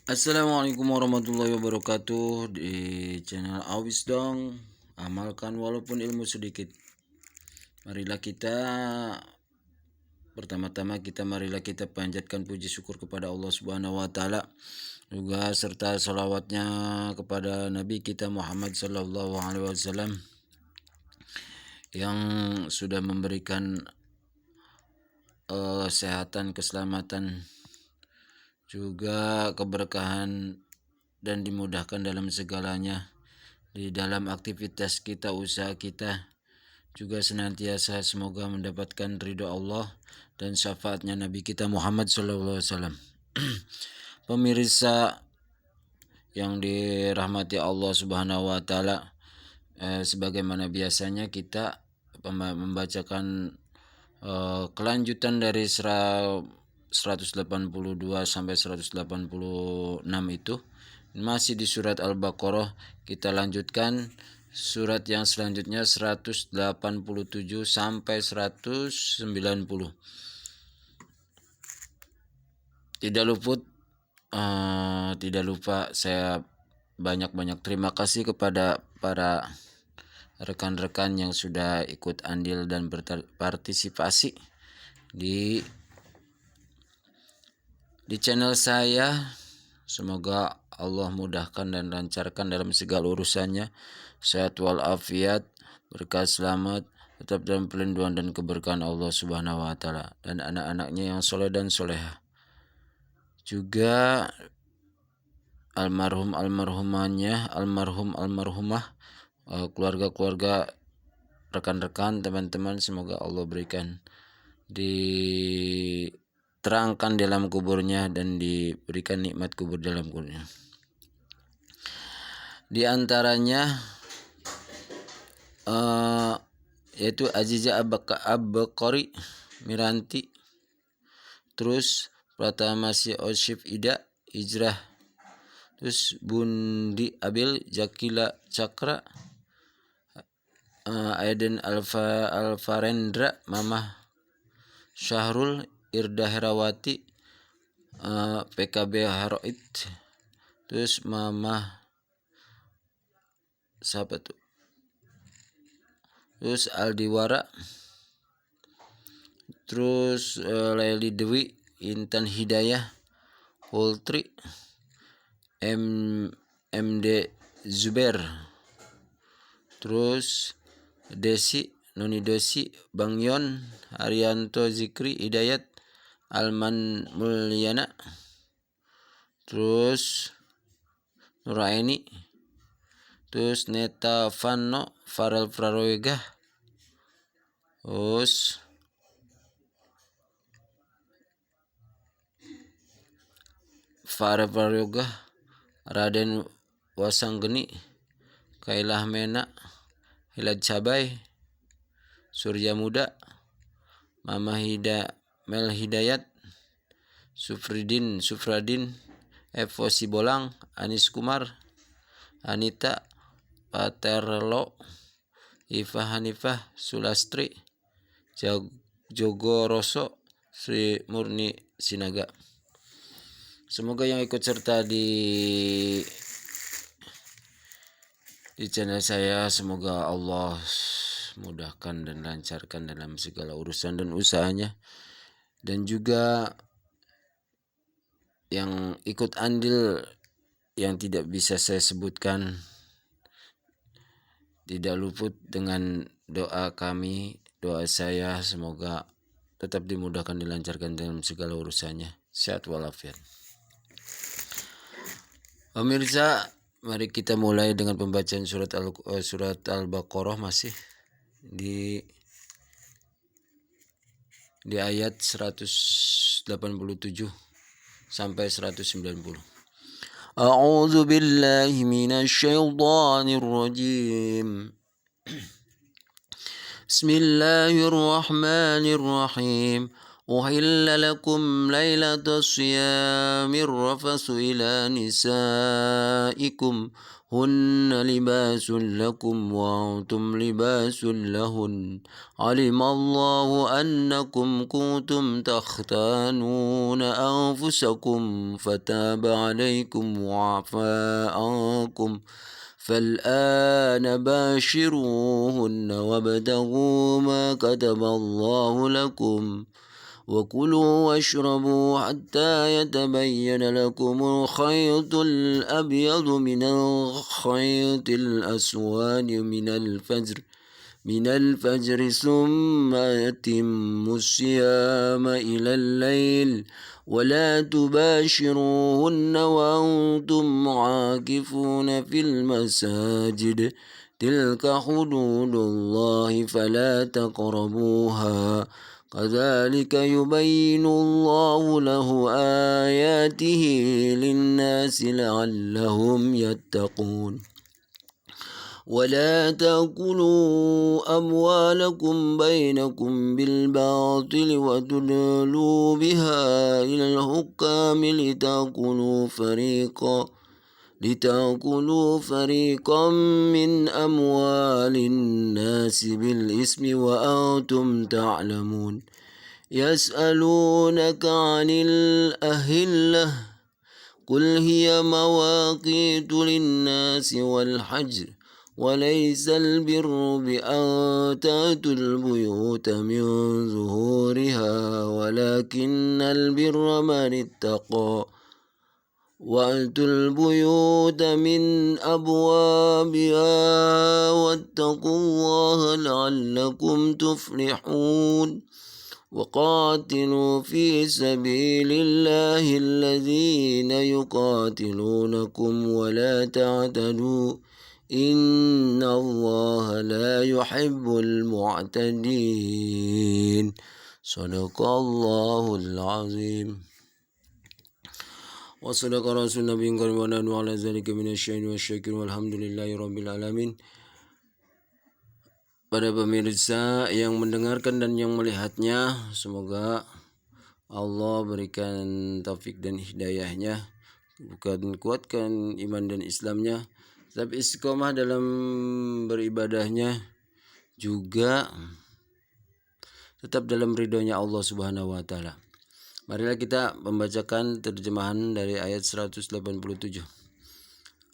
Assalamualaikum warahmatullahi wabarakatuh. Di channel Awis Dong, amalkan walaupun ilmu sedikit. Marilah kita marilah kita panjatkan puji syukur kepada Allah Subhanahu wa taala, juga serta salawatnya kepada Nabi kita Muhammad sallallahu alaihi wasallam yang sudah memberikan kesehatan, keselamatan, juga keberkahan dan dimudahkan dalam segalanya, di dalam aktivitas kita, usaha kita, juga senantiasa semoga mendapatkan ridho Allah dan syafaatnya Nabi kita Muhammad SAW. Pemirsa yang dirahmati Allah Subhanahu wa taala, sebagaimana biasanya kita membacakan kelanjutan dari 182 sampai 186 itu masih di surat Al-Baqarah. Kita lanjutkan surat yang selanjutnya 187 sampai 190. Tidak lupa saya banyak-banyak terima kasih kepada para rekan-rekan yang sudah ikut andil dan berpartisipasi di channel saya. Semoga Allah mudahkan dan lancarkan dalam segala urusannya, sehat walafiat, berkah selamat, tetap dalam pelindungan dan keberkahan Allah Subhanahu wa taala, dan anak-anaknya yang soleh dan soleha. Juga almarhum almarhumah, keluarga-keluarga, rekan-rekan, teman-teman, semoga Allah berikan diterangkan dalam kuburnya dan diberikan nikmat kubur dalam kuburnya. Di antaranya yaitu Aziza Abqari Miranti, terus Pratama Si Oshif Ida Ijrah, terus Bundi Abil Jakila Cakra, Aiden Alfarendra, Mamah Syahrul Irda Herawati, PKB Haroid, terus Mamah siapa tuh, terus Aldiwara, terus Laili Dewi, Intan Hidayah, Poultry, MD Zuber, terus Desi, Noni Dosi, Bang Yon, Arianto Zikri Hidayat, Alman Mulyana, terus Nuraini, terus Neta Fanno, Farel Praroega, terus Farel Praroega, Raden Wasanggeni, Kailah Mena, Hilad Cabai, Surya Muda, Mama Mel Hidayat, Sufradin, Evo Sibolang, Anis Kumar, Anita, Paterlo, Iva Hanifah, Sulastri, Jogo Roso, Sri Murni Sinaga. Semoga yang ikut serta di channel saya, semoga Allah mudahkan dan lancarkan dalam segala urusan dan usahanya, dan juga yang ikut andil yang tidak bisa saya sebutkan, tidak luput dengan doa kami, doa saya, semoga tetap dimudahkan, dilancarkan dalam segala urusannya, sehat walafiat. Pemirsa, mari kita mulai dengan pembacaan surat Al-Baqarah, masih di ayat 187 sampai 190. A'udzu billahi minasy syaithanir rajim. Bismillahirrahmanirrahim. أحل لكم ليلة الصيام الرفث إلى نسائكم هن لباس لكم وأنتم لباس لهن علم الله أنكم كنتم تختانون أنفسكم فتاب عليكم وعفى عنكم فالآن باشروهن وابتغوا ما كتب الله لكم وكلوا واشربوا حتى يتبين لكم الخيط الأبيض من الخيط الأسود من الفجر ثم يتموا الصيام إلى الليل ولا تباشروهن وأنتم عاكفون في المساجد تلك حدود الله فلا تقربوها كذلك يبين الله له آياته للناس لعلهم يتقون ولا تأكلوا أموالكم بينكم بالباطل وتدلوا بها إلى الحكام لتأكلوا فريقا من أموال الناس بالإثم وأنتم تعلمون يسألونك عن الأهلة قل هي مواقيت للناس والحج وليس البر بأن تأتوا البيوت من ظهورها ولكن البر من اتقى وأتوا البيوت من أبوابها واتقوا الله لعلكم تفلحون وقاتلوا في سبيل الله الذين يقاتلونكم ولا تعتدوا إن الله لا يحب المعتدين صدق الله العظيم وصدق رسول النبي الكريم ونحن على ذلك من الشهيد والشاكر والحمد لله رب العالمين. Pada pemirsa yang mendengarkan dan yang melihatnya, semoga Allah berikan taufik dan hidayahnya, bukan kuatkan iman dan Islamnya, tapi istiqomah dalam beribadahnya, juga tetap dalam ridhonya Allah Subhanahu wa Ta'ala. Marilah kita membacakan terjemahan dari ayat 187.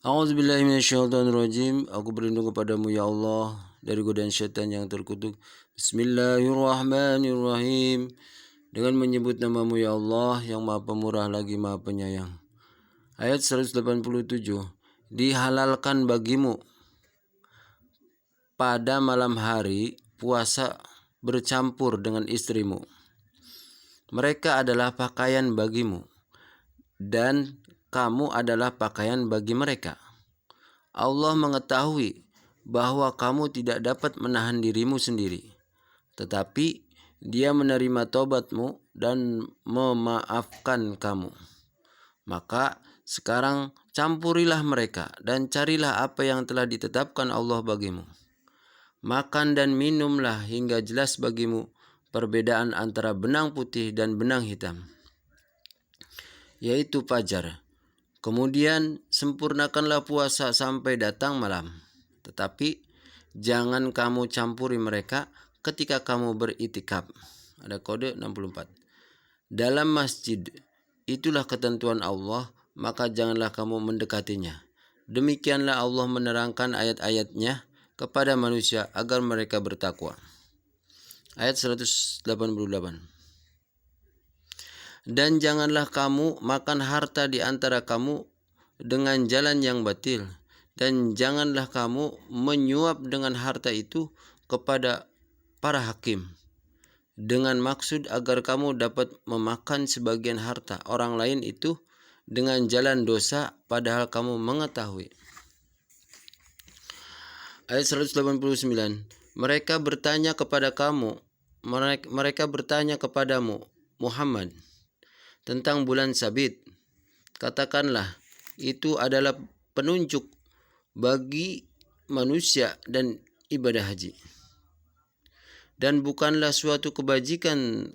A'udzubillahi minasyaitonirrajim. Aku berlindung kepadamu ya Allah dari godaan syaitan yang terkutuk. Bismillahirrahmanirrahim. Dengan menyebut namamu ya Allah yang Maha Pemurah lagi Maha Penyayang. Ayat 187. Dihalalkan bagimu pada malam hari puasa bercampur dengan istrimu. Mereka adalah pakaian bagimu dan kamu adalah pakaian bagi mereka. Allah mengetahui bahwa kamu tidak dapat menahan dirimu sendiri, tetapi Dia menerima taubatmu dan memaafkan kamu. Maka sekarang campurilah mereka dan carilah apa yang telah ditetapkan Allah bagimu. Makan dan minumlah hingga jelas bagimu perbedaan antara benang putih dan benang hitam, yaitu fajar. Kemudian sempurnakanlah puasa sampai datang malam. Tetapi jangan kamu campuri mereka ketika kamu beritikaf. Ada kode 64. Dalam masjid, itulah ketentuan Allah, maka janganlah kamu mendekatinya. Demikianlah Allah menerangkan ayat-ayatnya kepada manusia agar mereka bertakwa. Ayat 188. Dan janganlah kamu makan harta di antara kamu dengan jalan yang batil, dan janganlah kamu menyuap dengan harta itu kepada para hakim dengan maksud agar kamu dapat memakan sebagian harta orang lain itu dengan jalan dosa padahal kamu mengetahui. Ayat 189. Mereka bertanya kepadamu Muhammad tentang bulan Sabit. Katakanlah, itu adalah penunjuk bagi manusia dan ibadah haji. Dan bukanlah suatu kebajikan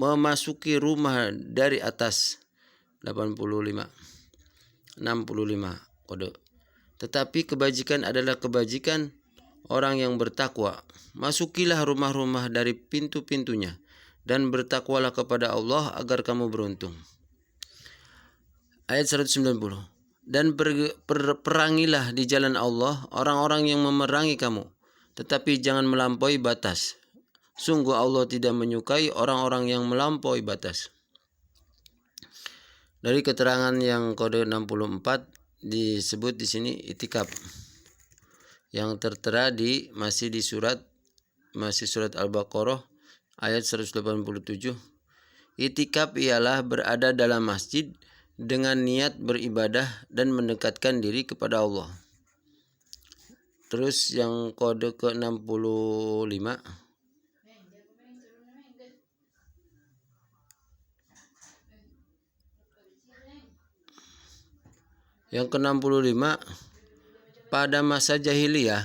memasuki rumah dari atas. 65 kode. Tetapi kebajikan adalah kebajikan orang yang bertakwa. Masukilah rumah-rumah dari pintu-pintunya dan bertakwalah kepada Allah agar kamu beruntung. Ayat 190. Dan perangilah di jalan Allah orang-orang yang memerangi kamu, tetapi jangan melampaui batas. Sungguh Allah tidak menyukai orang-orang yang melampaui batas. Dari keterangan yang kode 64 disebut di sini itikaf yang tertera masih surat Al-Baqarah ayat 187. Itikaf ialah berada dalam masjid dengan niat beribadah dan mendekatkan diri kepada Allah. Terus yang kode ke-65. Yang ke-65 pada masa jahiliyah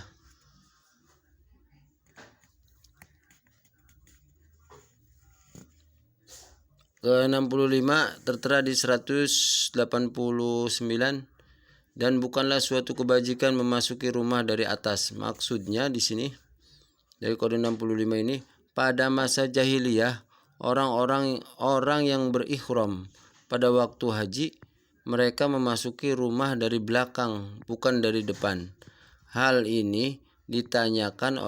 ke-65 tertera di 189. Dan bukanlah suatu kebajikan memasuki rumah dari atas. Maksudnya di sini dari kode 65 ini, pada masa jahiliyah orang yang berikhram pada waktu haji, mereka memasuki rumah dari belakang, bukan dari depan. Hal ini ditanyakan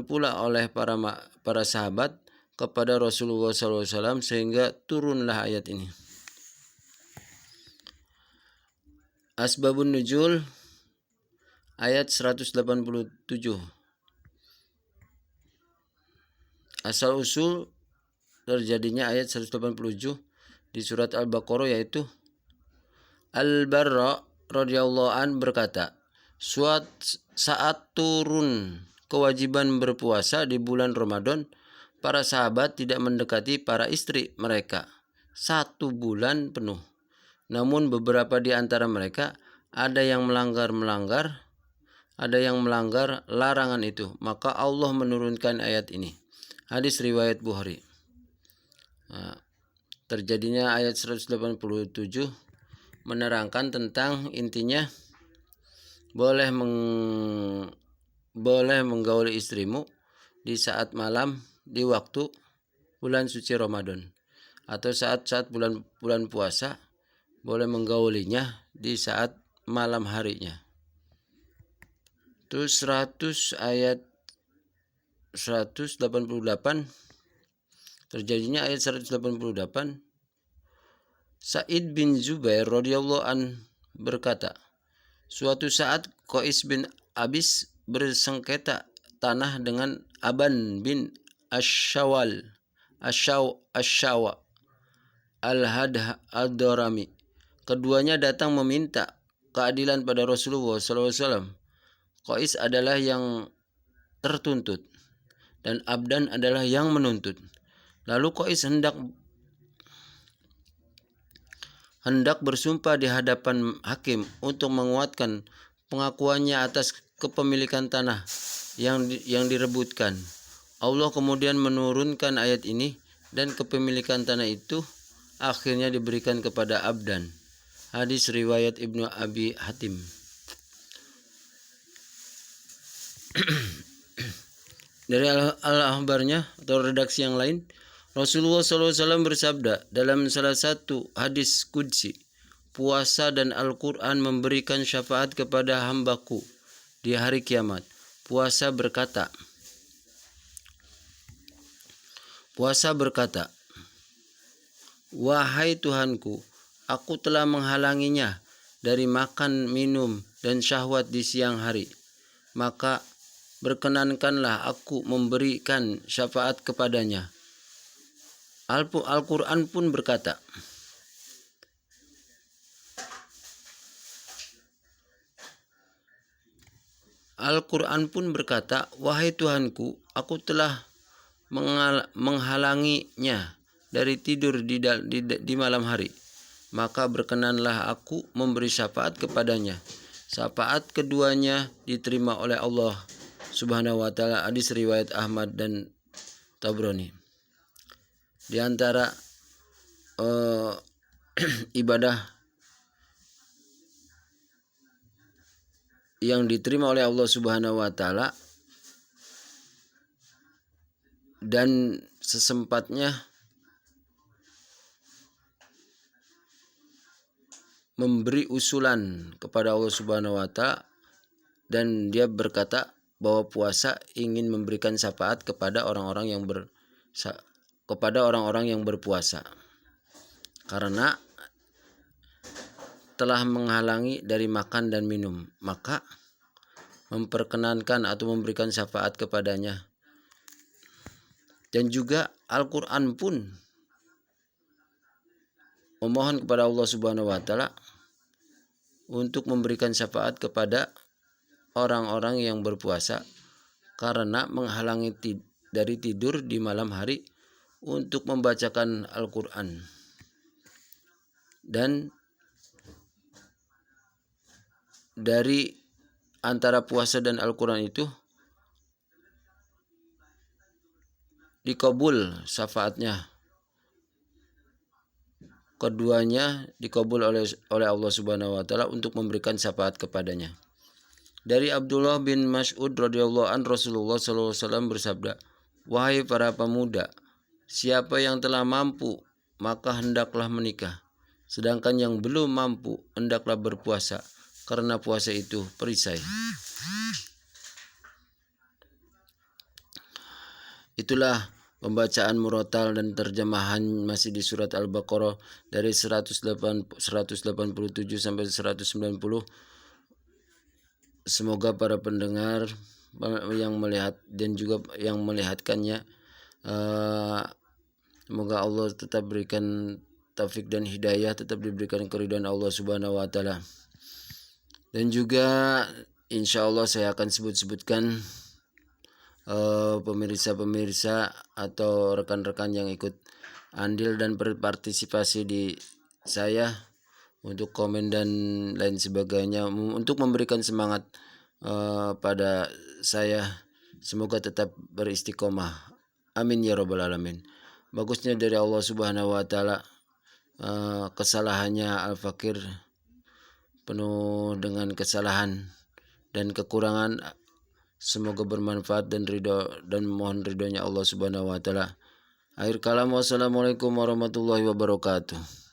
pula oleh para sahabat kepada Rasulullah SAW sehingga turunlah ayat ini. Asbabun Nuzul ayat 187. Asal usul terjadinya ayat 187 di surat Al-Baqarah yaitu Al-Barra radhiyallahu an berkata, saat turun kewajiban berpuasa di bulan Ramadan, para sahabat tidak mendekati para istri mereka 1 bulan penuh. Namun beberapa di antara mereka ada yang melanggar larangan itu. Maka Allah menurunkan ayat ini. Hadis riwayat Bukhari. Terjadinya ayat 187 menerangkan tentang intinya boleh menggauli istrimu di saat malam di waktu bulan suci Ramadan, atau saat bulan puasa boleh menggaulinya di saat malam harinya. Terus ayat 188 terjadinya ayat 188. Sa'id bin Zubair radhiyallahu an berkata, suatu saat Qais bin Abis bersengketa tanah dengan Aban bin Ashawa al-Hadrami. Keduanya datang meminta keadilan pada Rasulullah SAW. Qais adalah yang tertuntut dan Abdan adalah yang menuntut. Lalu Qais hendak bersumpah di hadapan hakim untuk menguatkan pengakuannya atas kepemilikan tanah yang direbutkan. Allah kemudian menurunkan ayat ini dan kepemilikan tanah itu akhirnya diberikan kepada Abdan. Hadis riwayat Ibnu Abi Hatim. Dari al-akhbarnya atau redaksi yang lain, Rasulullah SAW bersabda dalam salah satu hadis qudsi, puasa dan Al-Quran memberikan syafaat kepada hambaku di hari kiamat. Puasa berkata, wahai Tuhanku, aku telah menghalanginya dari makan, minum, dan syahwat di siang hari. Maka berkenankanlah aku memberikan syafaat kepadanya. Al-Quran pun berkata, wahai Tuhanku, aku telah menghalanginya dari tidur di malam hari. Maka berkenanlah aku memberi syafaat kepadanya. Syafaat keduanya diterima oleh Allah Subhanahu wa taala. Hadis riwayat Ahmad dan Tabrani. Di antara ibadah yang diterima oleh Allah Subhanahu wa taala dan sesempatnya memberi usulan kepada Allah Subhanahu wa taala, dan dia berkata bahwa puasa ingin memberikan syafaat kepada orang-orang yang berpuasa karena telah menghalangi dari makan dan minum, maka memperkenankan atau memberikan syafaat kepadanya. Dan juga Al-Quran pun memohon kepada Allah Subhanahu wa taala untuk memberikan syafaat kepada orang-orang yang berpuasa karena menghalangi dari tidur di malam hari untuk membacakan Al-Quran. Dan dari antara puasa dan Al-Quran itu dikabul syafaatnya. Keduanya dikabul oleh Allah Subhanahu wa taala untuk memberikan syafaat kepadanya. Dari Abdullah bin Mas'ud radhiyallahu an, Rasulullah sallallahu alaihi wasallam bersabda, "Wahai para pemuda, siapa yang telah mampu maka hendaklah menikah, sedangkan yang belum mampu hendaklah berpuasa, karena puasa itu perisai." Itulah pembacaan murotal dan terjemahan masih di surat Al-Baqarah dari 187 sampai 190. Semoga para pendengar yang melihat dan juga yang melihatkannya, semoga Allah tetap berikan taufik dan hidayah, tetap diberikan keridhaan Allah Subhanahu wa taala. Dan juga insya Allah saya akan sebutkan pemirsa-pemirsa atau rekan-rekan yang ikut andil dan berpartisipasi di saya untuk komen dan lain sebagainya, untuk memberikan semangat pada saya. Semoga tetap beristiqomah, amin ya rabbal alamin. Bagusnya dari Allah Subhanahu wa taala, kesalahannya Al-Fakir penuh dengan kesalahan dan kekurangan. Semoga bermanfaat dan mohon ridhonya Allah Subhanahu wa taala. Akhir kalam, wassalamualaikum warahmatullahi wabarakatuh.